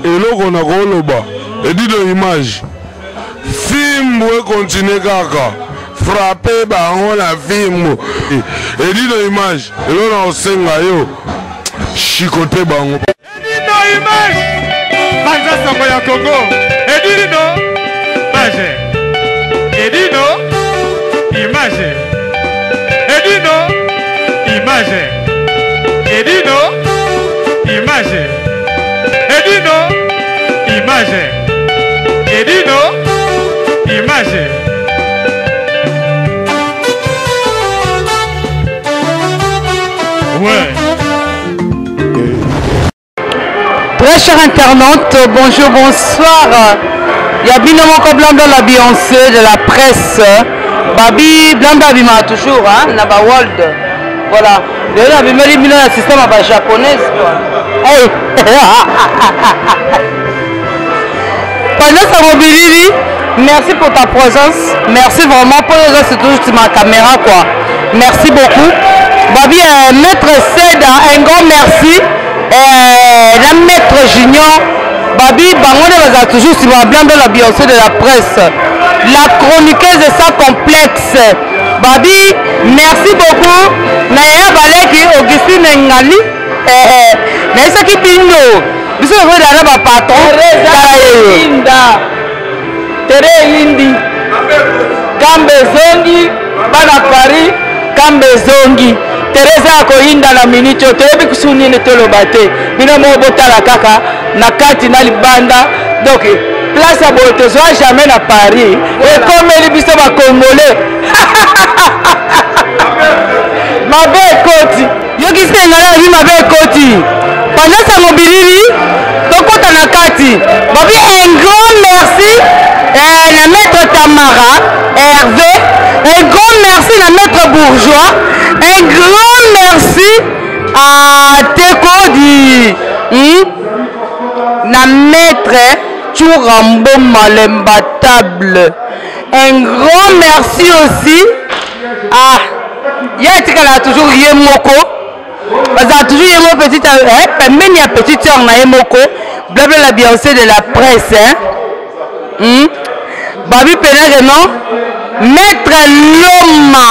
eloko na koloba edito image fimbo continue kaka frapper bango na fimbo edito image eloko na osenga yo chicote bango edito image banza sango ya Congo edito image edito image edito image edito image edito image edito image. Ouais. Très chers internautes, bonjour, bonsoir. Il y a bien mon blanc dans la Beyoncé de la presse. Babi blanc d'abima toujours, hein, Naba World. Voilà. D'ailleurs, il y a le système japonais. Hey. Pendant sa mobilité, merci pour ta présence. Merci vraiment pour les autres, c'est toujours sur ma caméra, quoi. Merci beaucoup. Babi, maître Seda, un grand merci. La maître Junior, Babi, Bango va toujours sur ma blanc de la Beyoncé de la presse. La chroniqueuse de sa complexe. Babi, merci beaucoup. Naya Baleki, Augustine Ngali. Naya Saki Pindo. Biso ko dala ba patron. Tere Hindi. Kambe Zongi, Bana Paris, Kambe Zongi. Teresa ko inda na minicho tebi kusuni ne tolo bate. Bina mo botala kaka na kati na libanda. Donc place à bote soit jamais à Paris. Et comme les biso ba congolais. Ma belle Koti. Yo ki se ngala vi ma belle Koti. Pendant sa mobilité, donc on a kati. Babi un grand merci la maître Tamara Hervé. Un grand merci la maître Bourgeois. Un grand merci à Tekodi. La maître Tourambo Malembatable. Un grand merci aussi à Yatikala toujours Yemoko. Parce que toujours Yemoko petite même il y a petite soeur na Yemoko. Blabla la Beyoncé de la presse. Babi Pénage non. Maître Loma.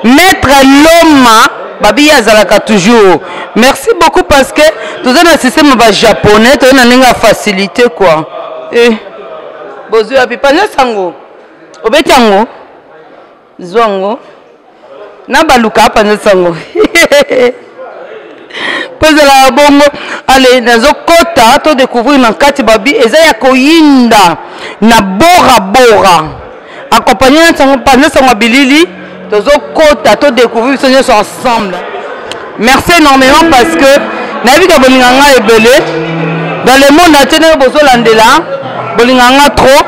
Maître Loma. Babi Yazalaka toujours. Merci beaucoup parce que tout ça dans le système japonais, tout ça n'a facilité quoi. Et bozo api pas sango. Obetiango. Zwango. Na baluka pa sango. Pose la bongo. Allez, nazo kota to découvrir na kati babi eza ya koyinda na bora bora. Accompagné na sango pa sango bilili. Tozo kota to découvrir ce sont ensemble. Merci énormément parce que Navika Bolinganga est belé. Dans le monde national bozo landela Bolinganga trop.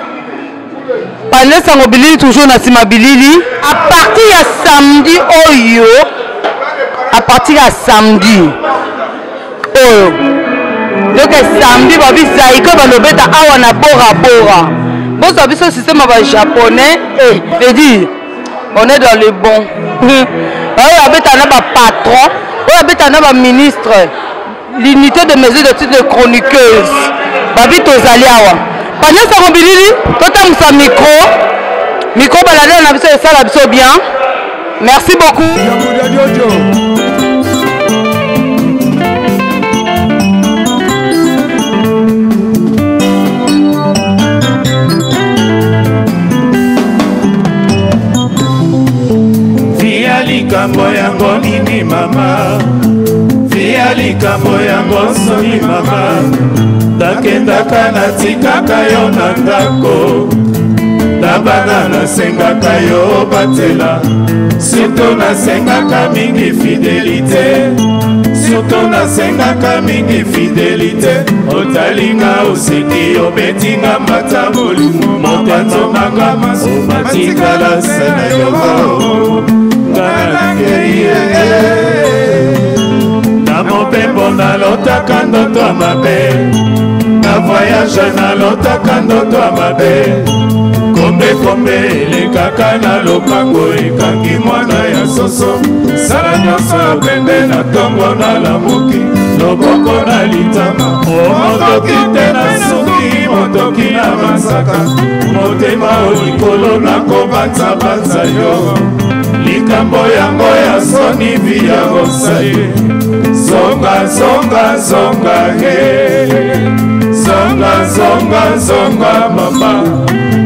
Pendant sa mobilité toujours na simabilili à partir de samedi oyo à partir de samedi oyo donc samedi babi zaiko balobeta awa na bora bora bozo biso système ba japonais et je dis on est dans le bon oyo abeta na ba patron oyo abeta na ba ministre l'unité de mesure de titre de chroniqueuse babi tozali awa. Pendant sa mobilité, tout sa micro balade na biso ça la biso bien. Merci beaucoup. Via likambo yango nini mama. Via likambo yango soni mama. Nakendaka natikaka yo na ndako nabana nasengaka yo batela surtout nasengaka mingi fidélité surtout nasengaka mingi fidélité otalinga osiki obetinga mata bolingo mokanzo mangama omatikala sana yoko nganakeye na mopembo nalotaka ndoto ya mabe na voyage nalotaka ndoto ya mabe kombe elekaka na lopango ekangi mwana ya soso sala nyonso pembe na ntongo nalamuki loboko na litama motoki te na suki motoki na masaka motema olikolo nakobanzabanza yo likambo yango ya soni via osaye zonga zonga zonga he zonga zonga zonga mama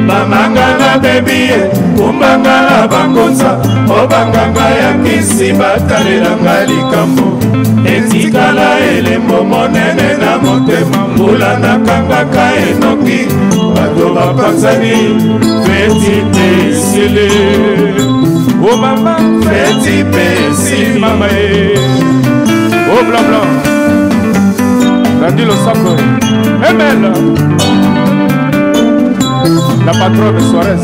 mamanga na bebie kumbanga na bangonza obanganga ya kisi batalelanga likambo etikala elembo monene na motema mbula nakangaka enoki bato bapanzani feti pesile oh mama feti pesile mama oh blanc blanc Dandilo Sako Emel la patronne Suarez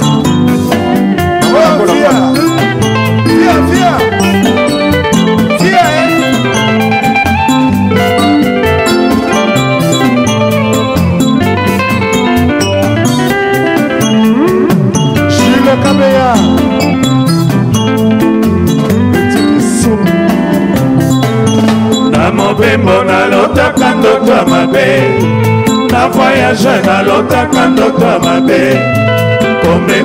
Fia Jules Kabea na mobembo nalotaka ndoto ya mabe na voyage nalotaka ndoto ya mabe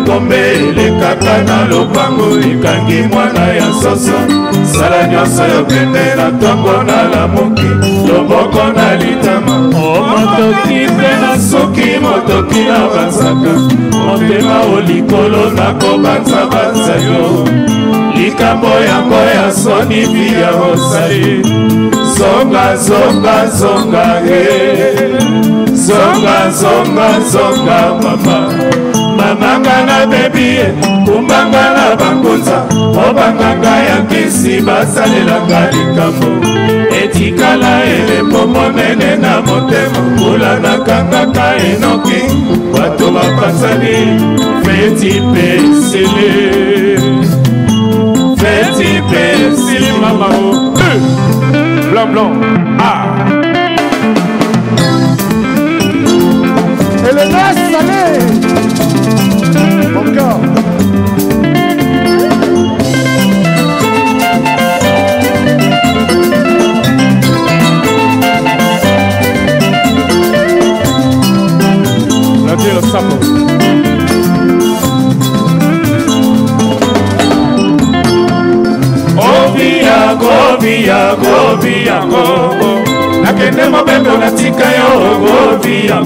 kombe elekaka na lopango ekangi mwana ya soso sala nyonso yokende na ntongo na lamuki loboko na litama motoki te na suki motoki na banzaka motema olikolo nakobanzabanza yo likambo yango ya soni via osali zonga zonga zonga he zonga zonga zonga mama mamanga na bebie kumbanga na bangonza obanganga ya kisi basalelanga likambo etikala elembo monene na motema mbula nakangaka enoki bato bapanzani feti pesile feti pesile mama o blanc blanc ah et le gars salé encore la tire sapo Govia nakende mobembo natika yo Govia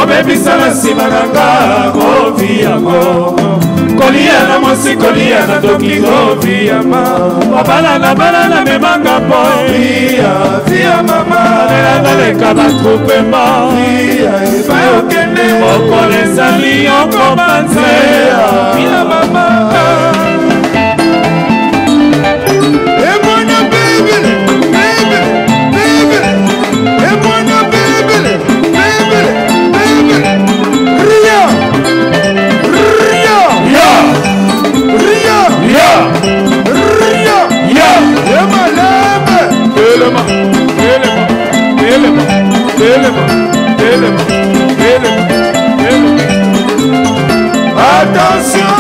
obebisa na nsima nanga Govia kolia na mwasi kolia na doki Govia babalana memanga po via mama elangaleka batrupema bayokende mokolo ezali yokobanze via mama Attention!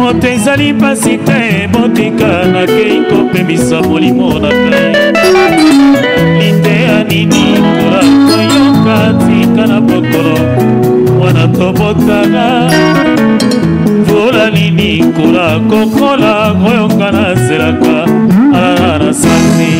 moto ezali pasi te botika nakei kopemisa molimo na ngai liteya nini kola koyoka tika na bokolo wana tobotaka mvula nini kola kokola koyoka nazelaka alala na sanzi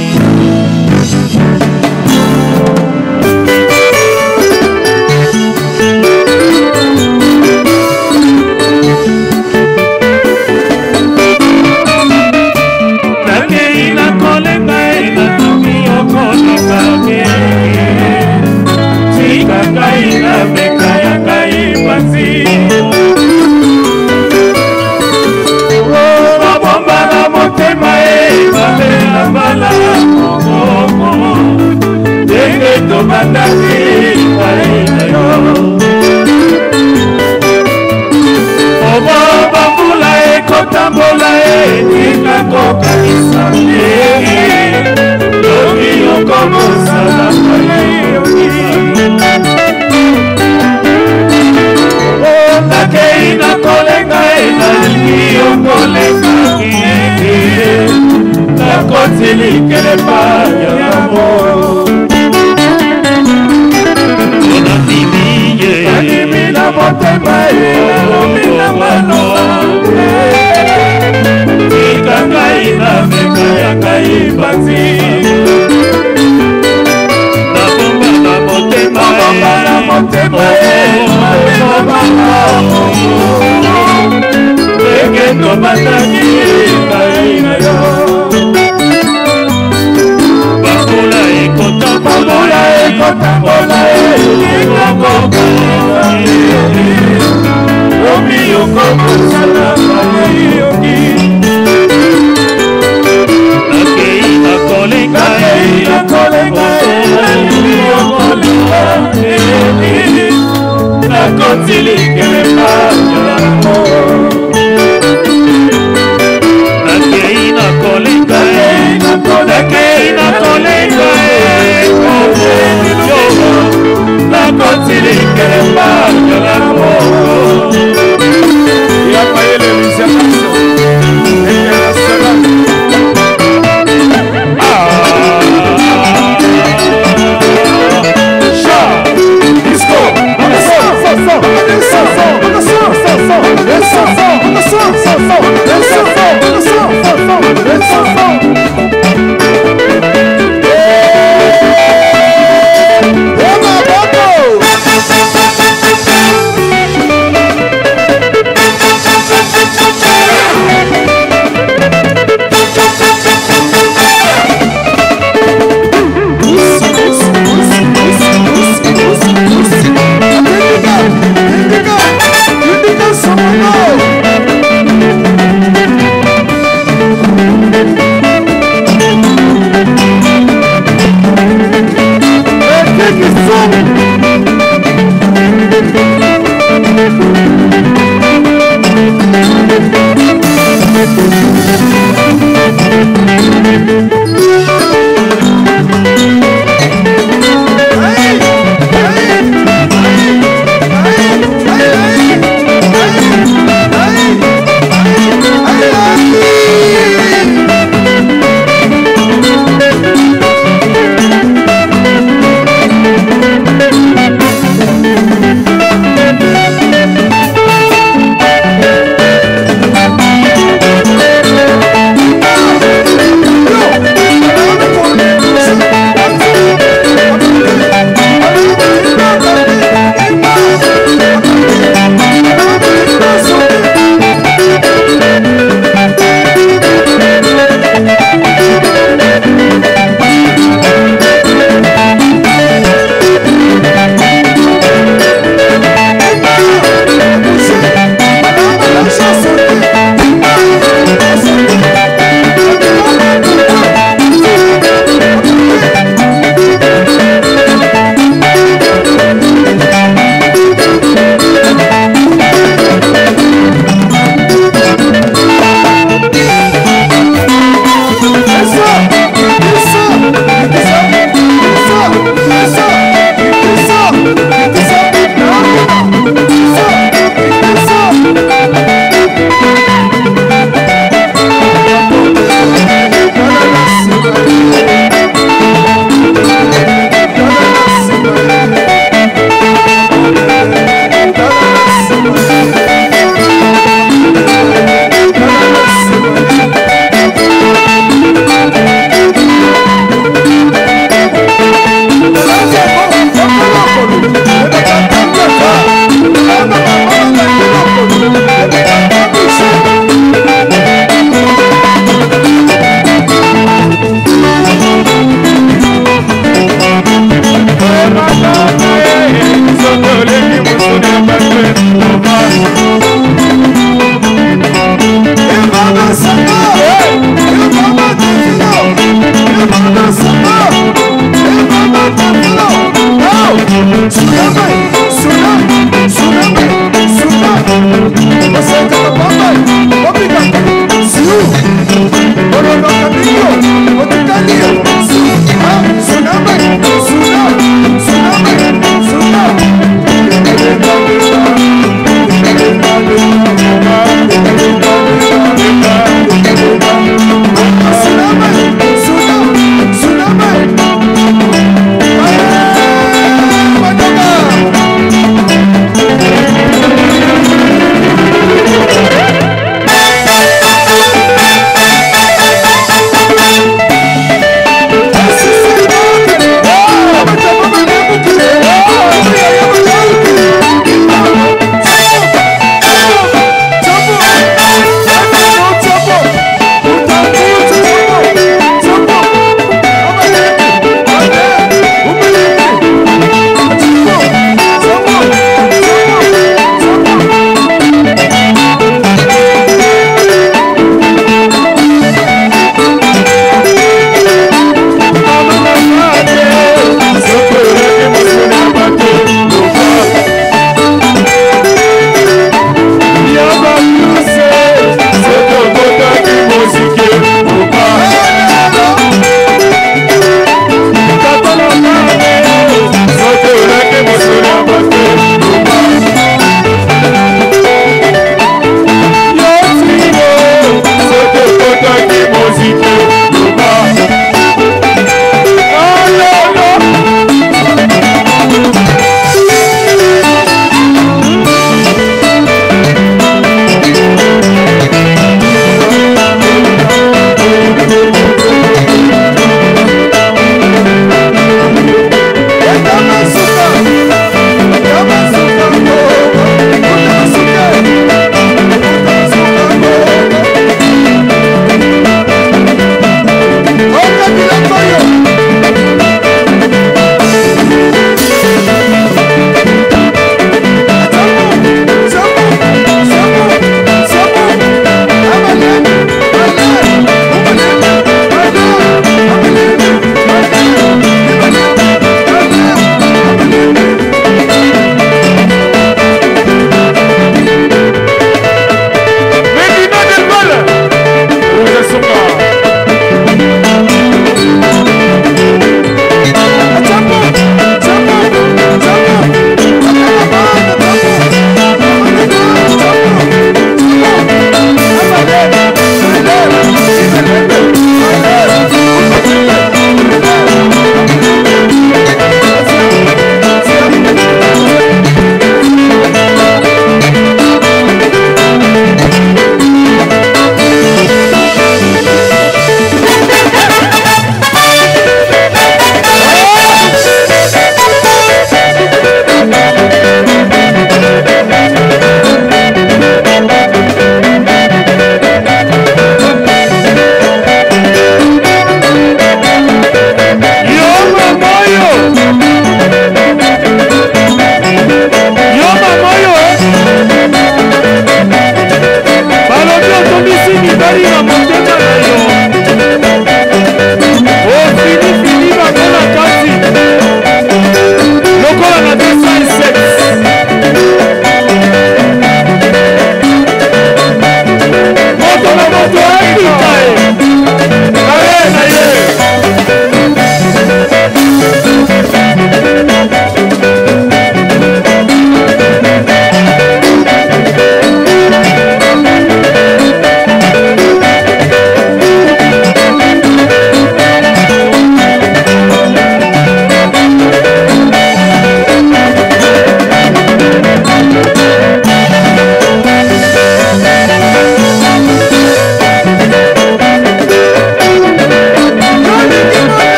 bambula ekotambola ekakokanisa loki okomosala nakei nakolenga nalingi okolenga nakotilikele payamo onandimila motema omilamano ikangai na meka ya ngai pasi nabomba na motema ekendo bataki ngai na yo bambula ekotambola omi okokosala yoki nakei nakolenga nakotilikele payamo nakei nakolenga nakotilikele payamo yapayele misakaso international disco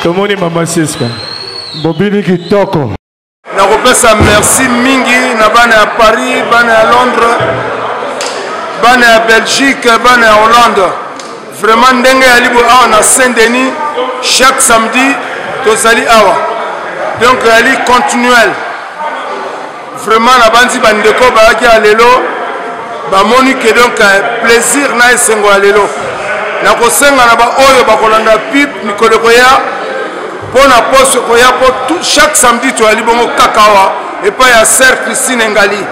Tomoni Mama Siska. Bobini kitoko. nakopesa merci mingi na bana ya Paris, bana ya Londres, bana ya Belgique, bana ya Hollande. Vraiment ndenge ya libo awa na Saint-Denis chaque samedi tozali awa. Donc yali continuel. Vraiment na bandi bandeko baaki ya lelo bamoni ke donc plaisir na esengo ya lelo. Nakosenga na ba oyo bakolanda pipe mikolo koya pona poste koya po chaque samedi toyali bongo kakawa et pas ya sœur Christine Ngali.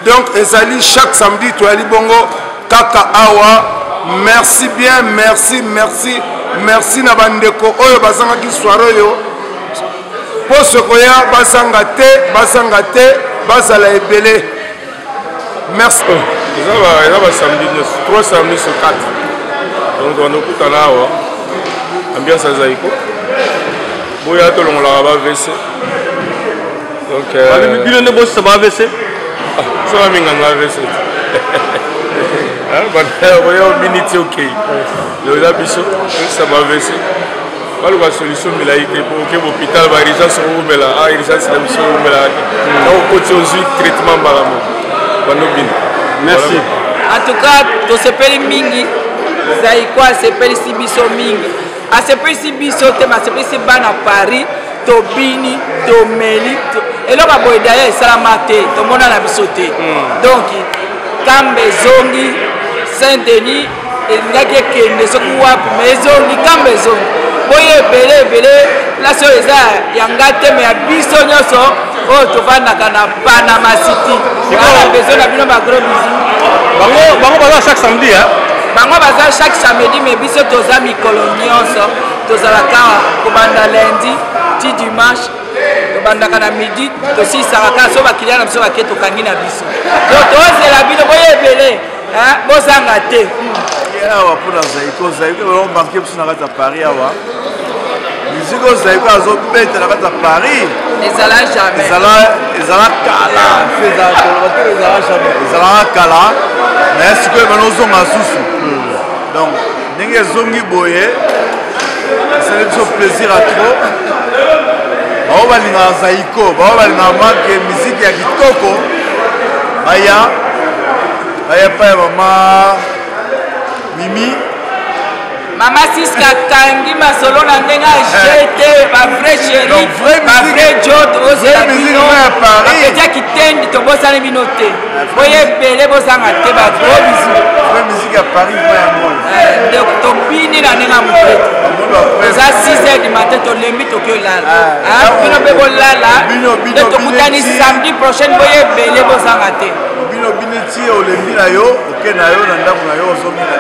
Donc ezali chaque samedi toyali bongo kaka awa. Merci bien, merci na bandeko oyo bazanga ki soirée yo. Poste koya basanga te bazala ebele. Merci. Eza ba samedi 3 samedi sur 4. Donc on okuta na awa ambiance zaiko. Boya to longola ba VC. Donc bino ne boss ba VC. Ça va minga na VC. Boya minute OK. Le la biso ça va VC. Pas la solution mais là il faut que l'hôpital va urgence ou mais là urgence la mission mais là. Donc côté aussi traitement balamo. Merci. En tout cas, to sepeli mingi zaiko sepeli sibiso mingi. A sepeli sibiso te ma sepeli si bana Paris, to bini, to meli. Et là ba boy d'ailleurs salamate, to mona na biso te. Donc Kambe zongi Saint-Denis et ngake kende soku wapi mais zongi Kambe zongi. Boye belé la so eza yangate me abiso nyoso oh tovandaka na Panama City. Ala besoin na bino ba gros bisous. Bango baza chaque samedi hein. Bango baza chaque samedi mais biso toza mikolo nyonso tozalaka kobanda lundi ti dimanche tobandaka na midi tosisaka so bakiliana biso bake tokangi na biso. Donc tozela bino boye belé hein bozanga te. Awa pour la Zaiko on marqué sur la à Paris awa. Musique Zaiko azo bête na à Paris. Ezala jamais. Ezala kala. Ezala kala. Mais ce que nous sommes à Soussou. Donc ndenge zongi boye. C'est un plaisir à trop. Bao balinga Zaiko, bao balinga marque musique ya kitoko. Aya pa mama Mimi Mama Siska Kangi masolo na ndenga jete ba vrai chéri ba vrai jod ozela bino Paris qui tende to bosana bino te boye bele bosanga te ba gros bisous vrai musique à Paris vraiment moi donc to bini na ndenga mpeto za 6h du matin to lembi to ke lala bino be bolala to kutani samedi prochain boye bele bosanga te bino ti olembi na yo oke na yo na ndako na yo ozomi na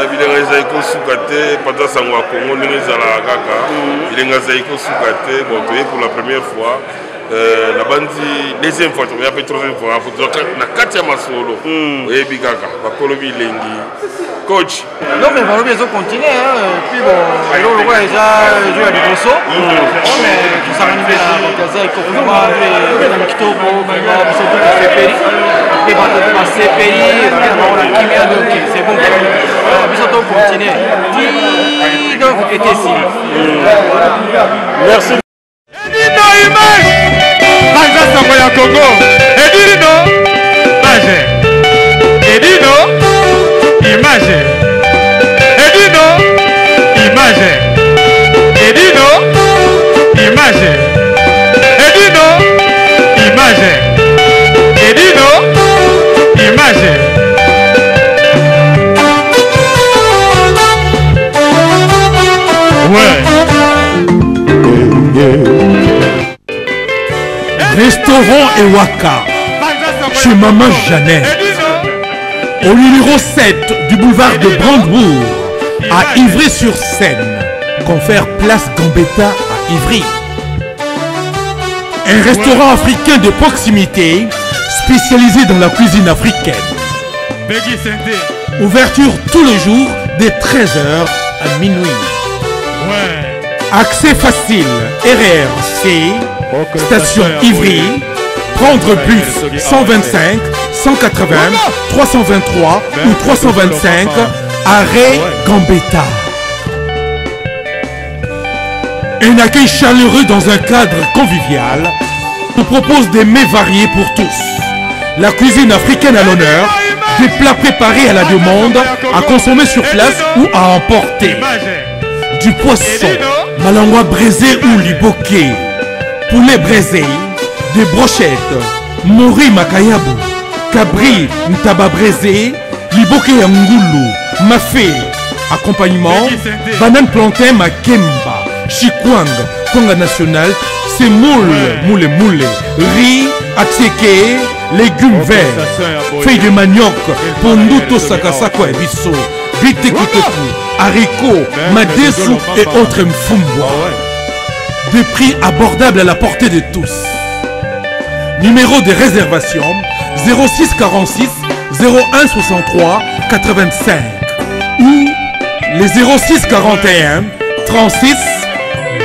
bilenga Zaiko suka te pata sango ya Congo ndenge ezalaka kaka bilenga Zaiko suka te bon toye pour la première fois na bandi deuxième fois toya pe troisième fois na kati ya masolo oyebi kaka bakolo bilengi coach non mais balobi ezo continue puis bon elo lokola eza jeu ya liboso mais tosangani mpe na bakaza ekokoma mpe na kitoko mema biso to tosepeli mpe bato mpe basepeli mpe bango na kimia donc c'est bon biso to continue ti donc ete esili merci Edino image Banza Sango ya Congo Edino image Edino image Edino image Edino image Edino image Edino image ouais Restaurant Ewaka, chez Maman Jeannette, au numéro 7 du boulevard de Brandebourg, à Ivry-sur-Seine, confère place Gambetta à Ivry. Un restaurant africain de proximité, spécialisé dans la cuisine africaine. Ouverture tous les jours dès 13h à minuit. Accès facile, RRC, station Ivry, prendre bus 125, 180, 323 ou 325, arrêt Gambetta. Un accueil chaleureux dans un cadre convivial, nous propose des mets variés pour tous. La cuisine africaine à l'honneur, des plats préparés à la demande, à consommer sur place ou à emporter. Du poisson, malangwa braisé ou liboké, poulet braisé, des brochettes, mori makayabu, cabri ntaba braisé, liboké ngoulou, mafé, accompagnement, banane plantain makemba, chikwang, konga national, semoule, moule, riz, atsieke, légumes verts, feuilles de manioc, ponduto sakasako et bisso, bitekuteku, haricots, madesu et autres mfumbwa. Des prix abordables à la portée de tous. Numéro de réservation 06 46 01 63 85 ou les 06 41 36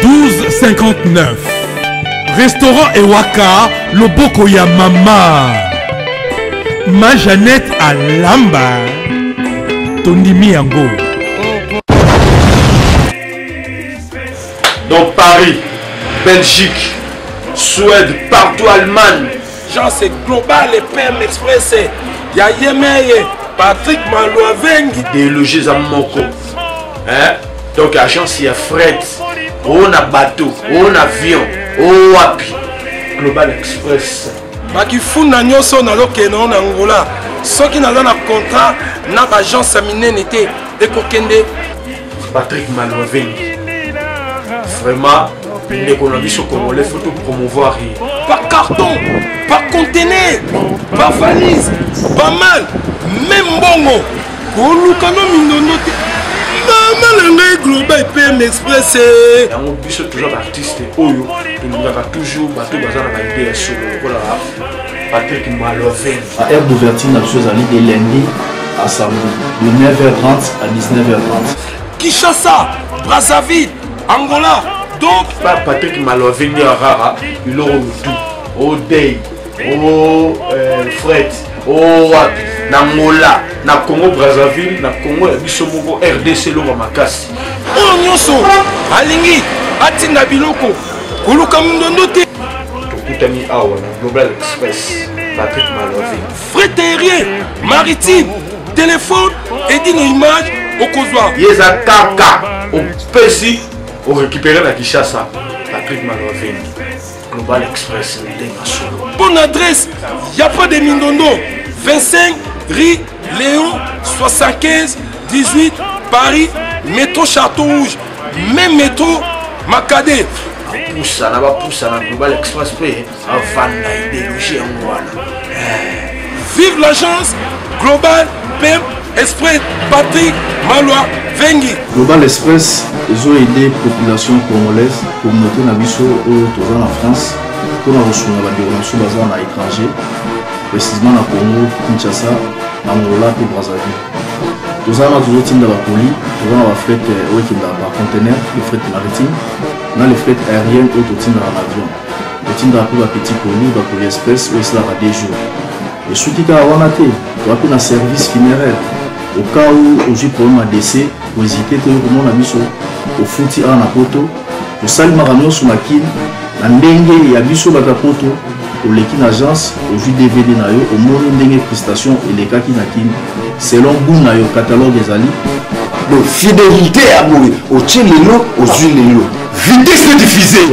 12 59. Restaurant Ewaka, Loboko ya Mama. Ma Jeannette à Lamba. Tondimi Yango. Donc Paris, Belgique, Suède, partout Allemagne. Genre c'est global et PM Express. Il y a Yemeye, Patrick Malouavengi. Des logés à Moko. Hein? Donc agence il y a fret. On a bateau, on a avion. Oh wapi Global Express bakifuna nyonso nalokende na Angola soki naza na contrat na agence minene te ekokende Patrick Malouavengi. Vraiment l'économie sur Congolais faut tout promouvoir. Par carton, par conteneur, par valise, pas mal, même bongo kolukano mindono te Maman Global PM Express. On peut toujours artiste Oyo, il a toujours battu bazar na idée sur le Patrick Malouavengi. À heure d'ouverture, la chose allait de lundi à samedi, de 9h30 à 19h30. Kinshasa, Brazzaville, Angola, donc Patrick Malouavengi à Rara, il aura tout. Au Day, au Fred, au Wapi. Na Angola, na Congo Brazzaville, na Congo Bisomoko RDC Loma Makasi. Oh nyonso, alingi, atinda biloko, koluka mundondo te. Tokutami awa na Global Express, Patrick Malouavengi. Fret aérien, maritime, téléphone, édine image, au Kozwa. Yeza kaka, au Pesi, au récupérer la Kinshasa, Patrick Malouavengi. Global Express, bonne adresse, il n'y a pas de Mindondo. 25 rue Léon 75 18 Paris, métro Château Rouge, même métro Macadé. Poussa na Global Express avant d'idéologie en Rwanda. Vive l'agence Global PM Express Patrick Malouavengi. Global Express, ils ont aidé la population congolaise, communauté Nabiso au en France, pour la reçu à l'étranger, précisément à Congo, Kinshasa, Angola et Brazzaville. Nous avons toujours la poli, nous avons la fret par conteneur, le fret maritime, nous avons les fret aériennes et tout dans l'avion. Nous avons la petite poli, la poli express, où il y a des jours. Et ce qui est à un service funéraire. Au cas où j'ai problème à décès, pour hésiter, comment on a mis au fouti à la poto, au salimaranon sur la kin, la dengue et à biso batapoto, au l'équipe agence, au jus DVD nayo, au monde dengue prestation et les cas qui n'a kin, selon goût nayo catalogue des ali. Donc fidélité à mourir, au tchelelo, aux huiles. Vitesse de diffuser.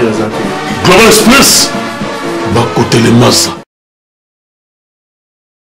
Global Express, bah côté les masses.